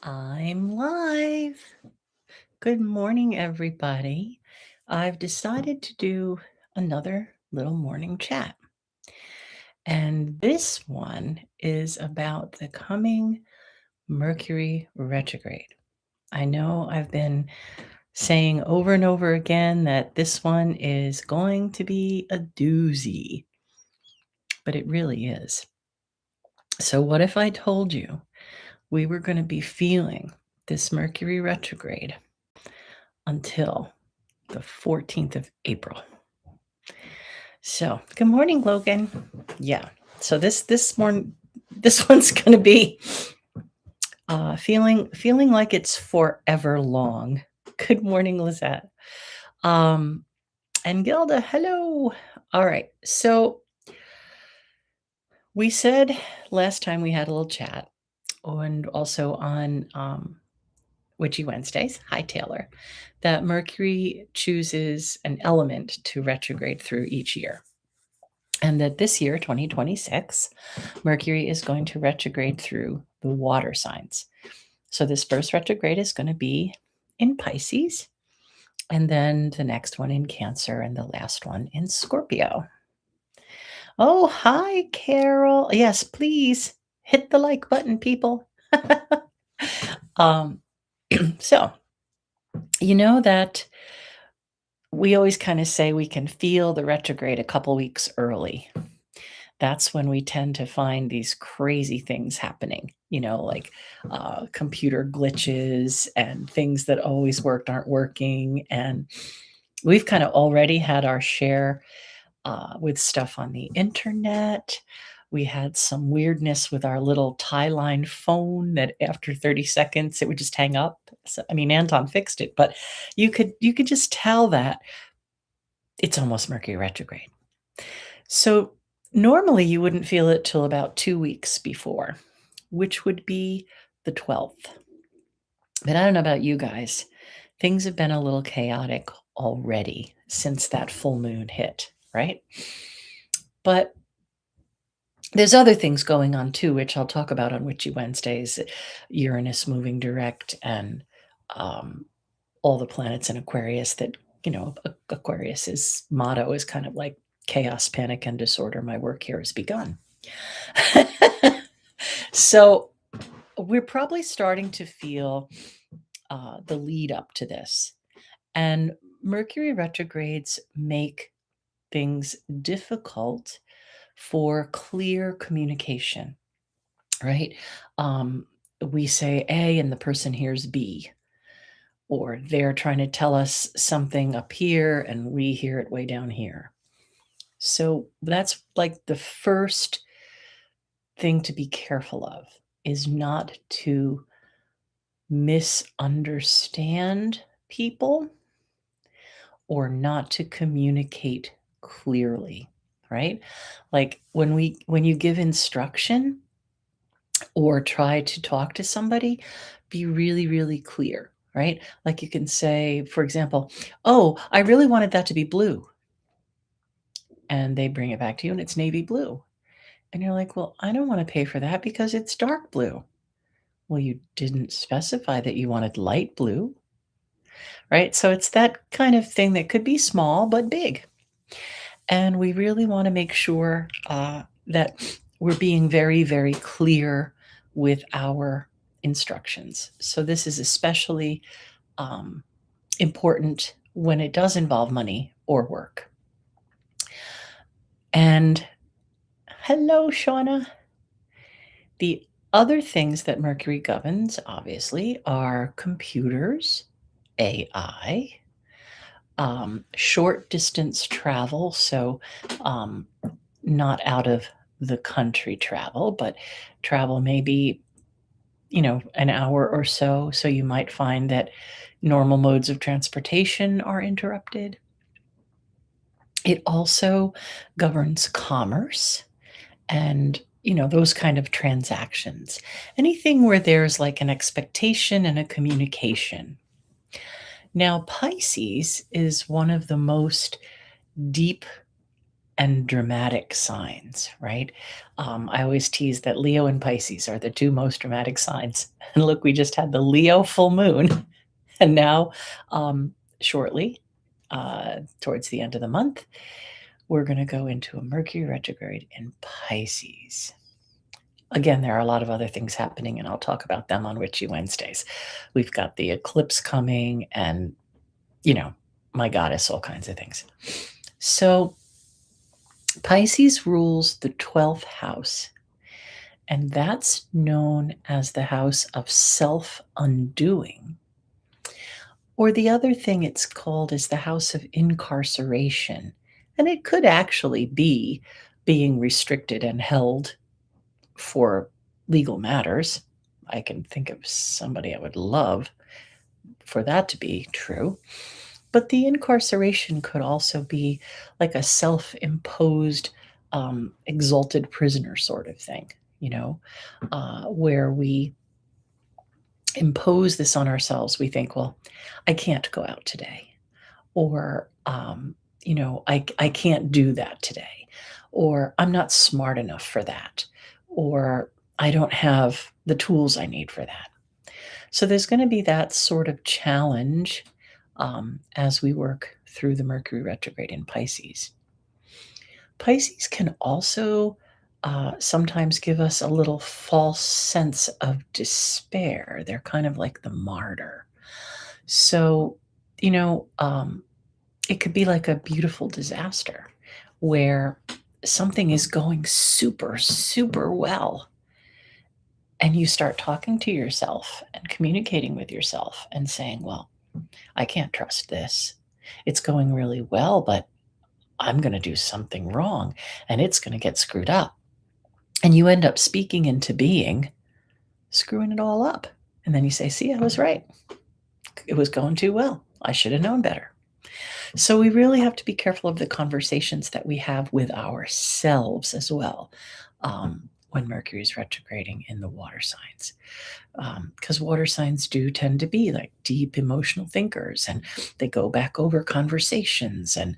I'm live. Good morning, everybody. I've decided to do another little morning chat. And this one is about the coming Mercury retrograde. I know I've been saying over and over again that this one is going to be a doozy, but it really is. So, what if I told you we were going to be feeling this Mercury retrograde until the 14th of April? So, good morning, Logan. Yeah. So this morning, this one's going to be feeling like it's forever long. Good morning, Lizette. And Gilda, hello. All right. So we said last time we had a little chat, and also on Witchy Wednesdays. Hi, Taylor. That Mercury chooses an element to retrograde through each year. And that this year, 2026, Mercury is going to retrograde through the water signs. So this first retrograde is going to be in Pisces, and then the next one in Cancer, and the last one in Scorpio. Oh, hi, Carol. Yes, please hit the like button, people. So, you know that we always kind of say we can feel the retrograde a couple weeks early. That's when we tend to find these crazy things happening, like computer glitches and things that always worked aren't working. And we've kind of already had our share with stuff on the internet. We had some weirdness with our little tie line phone that after 30 seconds it would just hang up. So, Anton fixed it, but you could just tell that it's almost Mercury retrograde. So normally you wouldn't feel it till about 2 weeks before, which would be the 12th. But I don't know about you guys. Things have been a little chaotic already since that full moon hit, right? But there's other things going on too, which I'll talk about on Witchy Wednesdays. Uranus moving direct, and all the planets in Aquarius that, Aquarius's motto is kind of like chaos, panic, and disorder. My work here has begun. So we're probably starting to feel the lead up to this. And Mercury retrogrades make things difficult for clear communication, right? We say A and the person hears B, or they're trying to tell us something up here and we hear it way down here. So that's like the first thing to be careful of, is not to misunderstand people or not to communicate clearly, right? Like when you give instruction or try to talk to somebody, be really, really clear, right? Like you can say, for example, oh, I really wanted that to be blue. And they bring it back to you and it's navy blue. And you're like, well, I don't want to pay for that because it's dark blue. Well, you didn't specify that you wanted light blue, right? So it's that kind of thing that could be small but big. And we really want to make sure that we're being very, very clear with our instructions. So this is especially important when it does involve money or work. And hello, Shauna. The other things that Mercury governs, obviously, are computers, AI, short distance travel. So, not out of the country travel, but travel maybe, an hour or so. So you might find that normal modes of transportation are interrupted. It also governs commerce and, those kind of transactions. Anything where there's like an expectation and a communication. Now, Pisces is one of the most deep and dramatic signs, right? I always tease that Leo and Pisces are the two most dramatic signs. And look, we just had the Leo full moon, and now, shortly, towards the end of the month, we're going to go into a Mercury retrograde in Pisces. Again, there are a lot of other things happening, and I'll talk about them on Witchy Wednesdays. We've got the eclipse coming, and, my goddess, all kinds of things. So, Pisces rules the 12th house, and that's known as the house of self undoing. Or the other thing it's called is the house of incarceration. And it could actually be being restricted and held for legal matters. I can think of somebody I would love for that to be true. But the incarceration could also be like a self-imposed, exalted prisoner sort of thing, where we impose this on ourselves. We think, well, I can't go out today, or I can't do that today, or I'm not smart enough for that, or I don't have the tools I need for that. So there's going to be that sort of challenge as we work through the Mercury retrograde in Pisces. Pisces can also sometimes give us a little false sense of despair. They're kind of like the martyr. So, it could be like a beautiful disaster where something is going super, super well. And you start talking to yourself and communicating with yourself and saying, well, I can't trust this. It's going really well, but I'm going to do something wrong and it's going to get screwed up. And you end up speaking into being, screwing it all up. And then you say, see, I was right. It was going too well. I should have known better. So we really have to be careful of the conversations that we have with ourselves as well when Mercury is retrograding in the water signs. Because water signs do tend to be like deep emotional thinkers, and they go back over conversations, and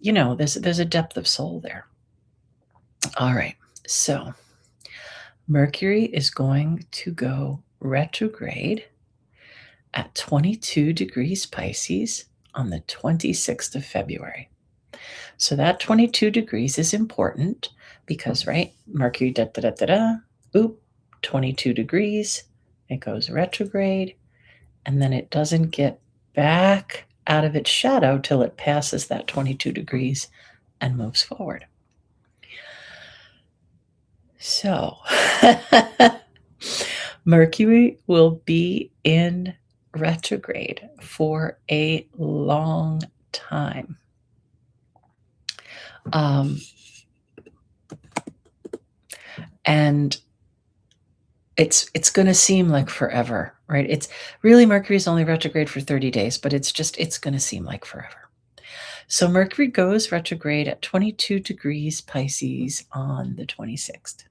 there's a depth of soul there. All right, so Mercury is going to go retrograde at 22 degrees Pisces on the 26th of February. So that 22 degrees is important because, right, Mercury, 22 degrees, it goes retrograde, and then it doesn't get back out of its shadow till it passes that 22 degrees and moves forward. So, Mercury will be in retrograde for a long time. And it's going to seem like forever, right? It's really, Mercury is only retrograde for 30 days, but it's going to seem like forever. So Mercury goes retrograde at 22 degrees Pisces on the 26th.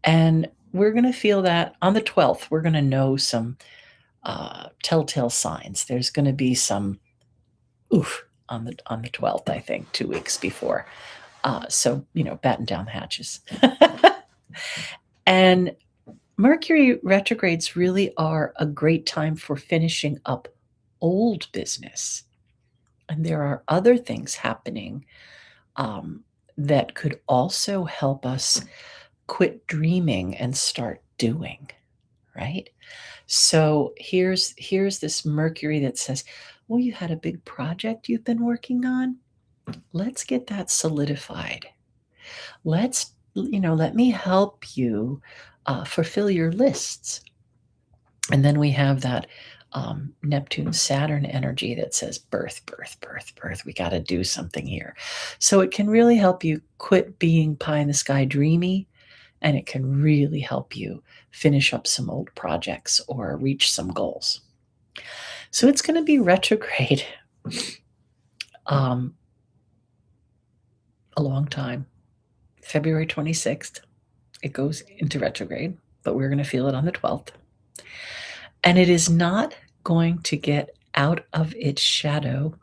And we're going to feel that on the 12th. We're going to know some telltale signs. There's going to be some oof on the 12th, I think, 2 weeks before. So, batten down the hatches. And Mercury retrogrades really are a great time for finishing up old business. And there are other things happening that could also help us quit dreaming and start doing, right? So here's this Mercury that says, well, you had a big project you've been working on. Let's get that solidified. Let me help you fulfill your lists. And then we have that Neptune Saturn energy that says birth. We got to do something here. So it can really help you quit being pie in the sky dreamy, and it can really help you finish up some old projects or reach some goals. So it's going to be retrograde a long time. February 26th, it goes into retrograde, but we're going to feel it on the 12th. And it is not going to get out of its shadow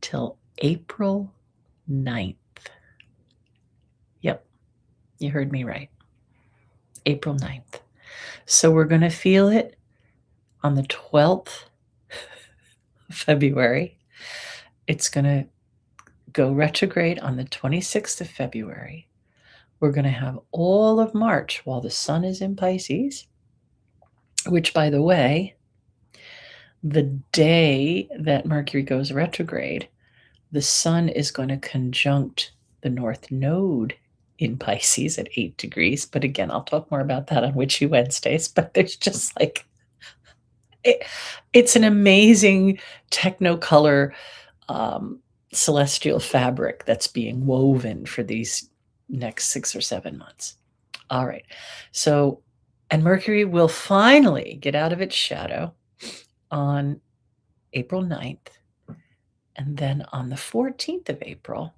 till April 9th. Yep, you heard me right. April 9th. So we're going to feel it on the 12th of February. It's going to go retrograde on the 26th of February. We're going to have all of March while the sun is in Pisces, which, by the way, the day that Mercury goes retrograde, the sun is going to conjunct the North Node in Pisces at 8 degrees. But again, I'll talk more about that on Witchy Wednesdays. But there's just like, it's an amazing technicolor celestial fabric that's being woven for these next 6 or 7 months. All right. So, and Mercury will finally get out of its shadow on April 9th. And then on the 14th of April,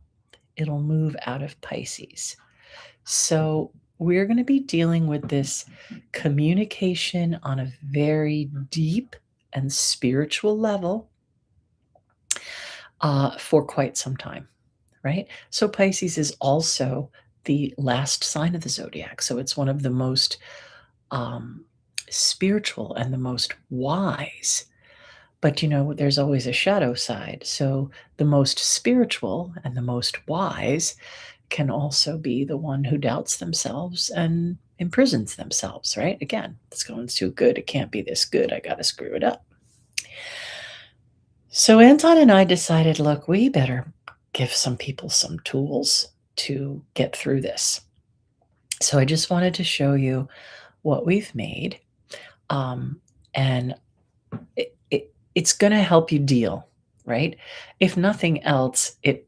it'll move out of Pisces. So we're going to be dealing with this communication on a very deep and spiritual level for quite some time, right? So Pisces is also the last sign of the zodiac. So it's one of the most spiritual and the most wise. But, there's always a shadow side. So the most spiritual and the most wise can also be the one who doubts themselves and imprisons themselves, right? Again, it's going too good. It can't be this good. I got to screw it up. So Anton and I decided, look, we better give some people some tools to get through this. So I just wanted to show you what we've made. And it's going to help you deal, right? If nothing else, it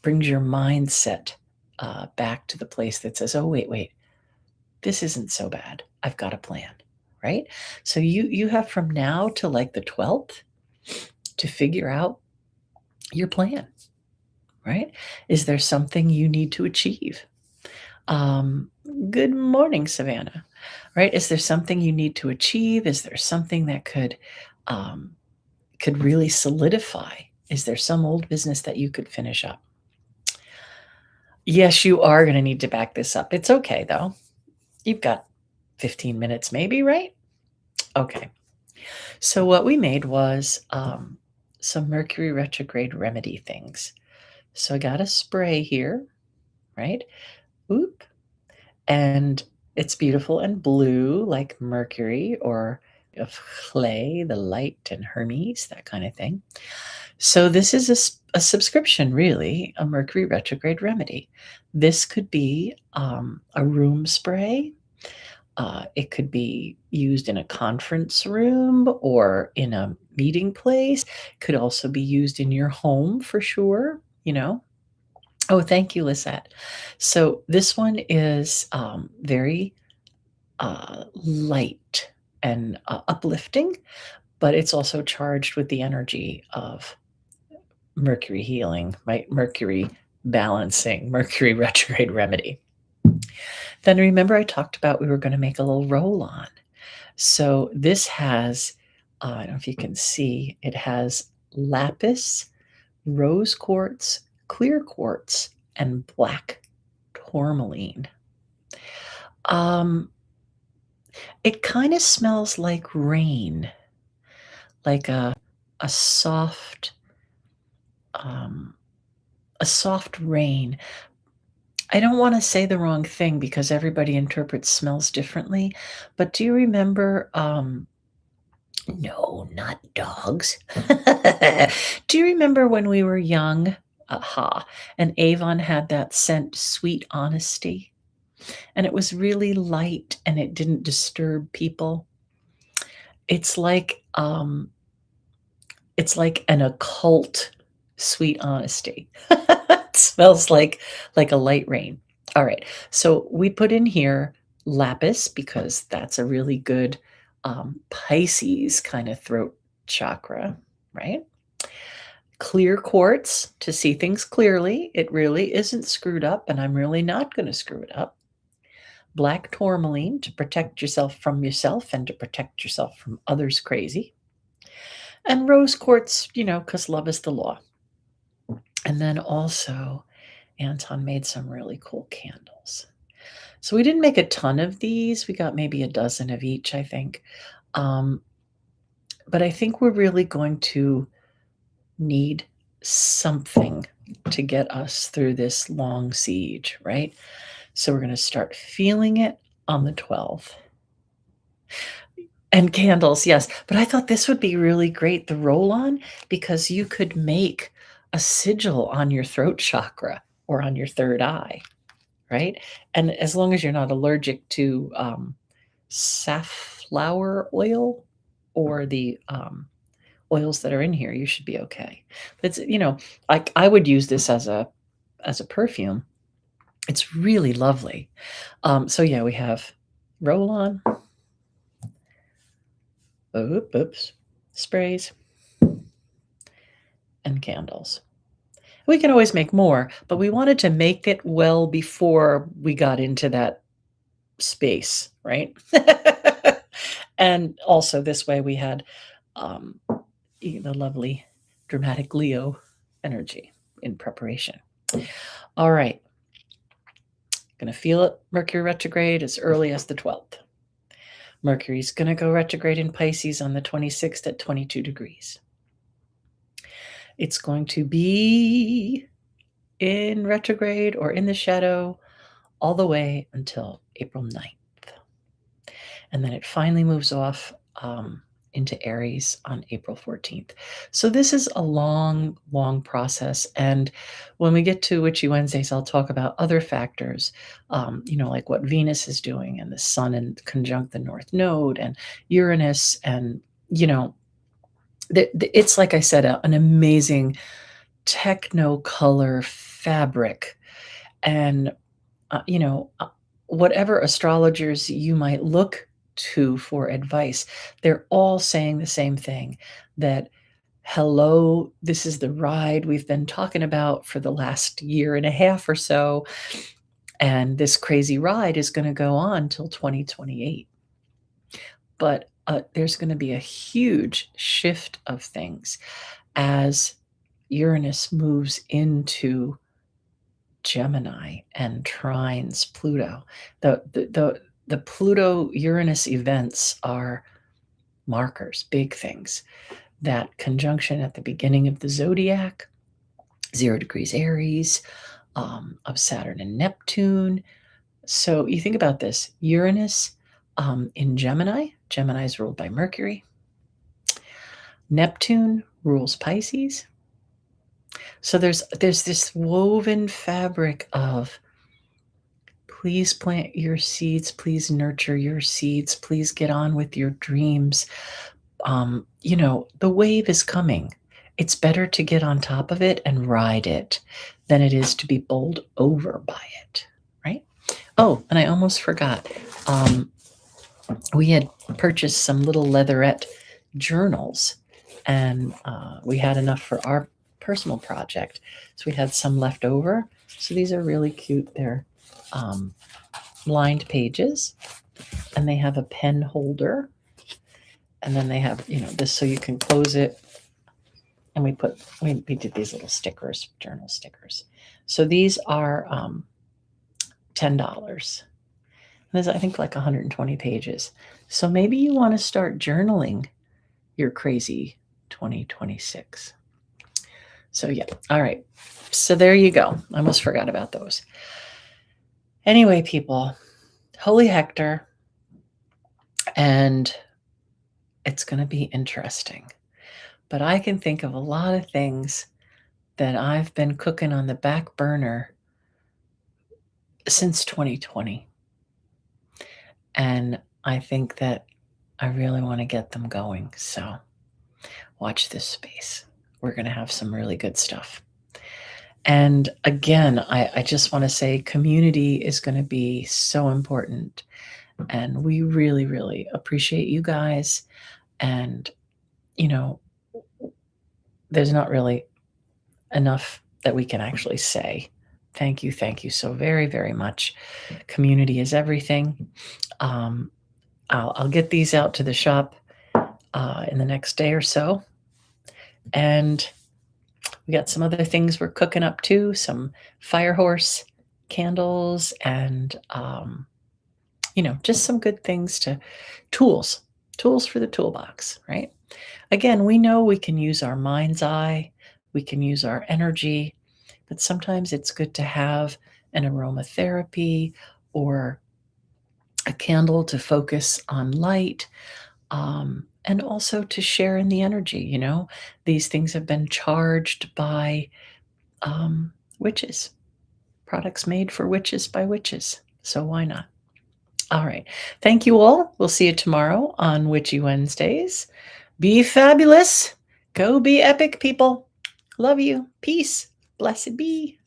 brings your mindset back to the place that says, oh, wait, this isn't so bad. I've got a plan, right? So you have from now to like the 12th to figure out your plan, right? Is there something you need to achieve? Good morning, Savannah, right? Is there something you need to achieve? Is there something that could really solidify? Is there some old business that you could finish up? Yes, you are going to need to back this up. It's okay, though. You've got 15 minutes maybe, right? Okay. So what we made was some Mercury retrograde remedy things. So I got a spray here, right? Oop. And it's beautiful and blue like Mercury or of clay, the light and Hermes, that kind of thing. So this is a subscription, really, a Mercury retrograde remedy. This could be a room spray. It could be used in a conference room or in a meeting place. Could also be used in your home for sure, Oh, thank you, Lisette. So this one is very light and uplifting, but it's also charged with the energy of Mercury healing, right? Mercury balancing, Mercury retrograde remedy. Then remember I talked about we were going to make a little roll-on. So this has, I don't know if you can see, it has lapis, rose quartz, clear quartz, and black tourmaline. It kind of smells like rain, like a soft, a soft rain. I don't want to say the wrong thing because everybody interprets smells differently, but do you remember, no, not dogs. Do you remember when we were young? Aha. And Avon had that scent, Sweet Honesty. And it was really light and it didn't disturb people. It's like an occult Sweet Honesty. It smells like a light rain. All right. So we put in here lapis because that's a really good Pisces kind of throat chakra, right? Clear quartz to see things clearly. It really isn't screwed up, and I'm really not going to screw it up. Black tourmaline to protect yourself from yourself and to protect yourself from others crazy. And rose quartz, because love is the law. And then also Anton made some really cool candles. So we didn't make a ton of these. We got maybe a dozen of each, I think. Um, but I think we're really going to need something to get us through this long siege, right? So we're going to start feeling it on the 12th. And candles, yes. But I thought this would be really great, the roll-on, because you could make a sigil on your throat chakra or on your third eye, right? And as long as you're not allergic to safflower oil or the oils that are in here, you should be okay. It's, like I would use this as a perfume. It's really lovely. So yeah, we have roll-on, oops, sprays, and candles. We can always make more, but we wanted to make it well before we got into that space, right? And also this way we had the lovely dramatic Leo energy in preparation. All right. Gonna feel it. Mercury retrograde as early as the 12th. Mercury's gonna go retrograde in Pisces on the 26th at 22 degrees. It's going to be in retrograde or in the shadow all the way until April 9th. And then it finally moves off into Aries on April 14th. So this is a long, long process. And when we get to Witchy Wednesdays, I'll talk about other factors, like what Venus is doing and the Sun in conjunct the North Node and Uranus. And, it's, like I said, an amazing technicolor fabric. And, whatever astrologers you might look to for advice, they're all saying the same thing, that hello, this is the ride we've been talking about for the last year and a half or so, and this crazy ride is going to go on till 2028. But there's going to be a huge shift of things as Uranus moves into Gemini and trines Pluto. The Pluto-Uranus events are markers, big things. That conjunction at the beginning of the zodiac, 0 degrees Aries, of Saturn and Neptune. So you think about this, Uranus in Gemini. Gemini is ruled by Mercury. Neptune rules Pisces. So there's this woven fabric of, please plant your seeds, please nurture your seeds, please get on with your dreams. The wave is coming. It's better to get on top of it and ride it than it is to be bowled over by it, right? Oh, and I almost forgot. We had purchased some little leatherette journals, and we had enough for our personal project. So we had some left over. So these are really cute. They're lined pages, and they have a pen holder. And then they have, this so you can close it. And we did these little stickers, journal stickers. So these are $10. There's, I think, like 120 pages. So maybe you want to start journaling your crazy 2026. So yeah, all right. So there you go. I almost forgot about those. Anyway, people, Holy Hector, and it's going to be interesting. But I can think of a lot of things that I've been cooking on the back burner since 2020. And I think that I really want to get them going. So watch this space. We're going to have some really good stuff. And again, I just want to say community is going to be so important. And we really, really appreciate you guys. And, there's not really enough that we can actually say. Thank you so very, very much. Community is everything. I'll get these out to the shop in the next day or so. And We got some other things we're cooking up too, some fire horse candles and, just some good things to tools, tools for the toolbox, right? Again, we know we can use our mind's eye, we can use our energy, but sometimes it's good to have an aromatherapy or a candle to focus on light, and also to share in the energy. These things have been charged by witches, products made for witches by witches. So why not? All right. Thank you all. We'll see you tomorrow on Witchy Wednesdays. Be fabulous. Go be epic, people. Love you. Peace. Blessed be.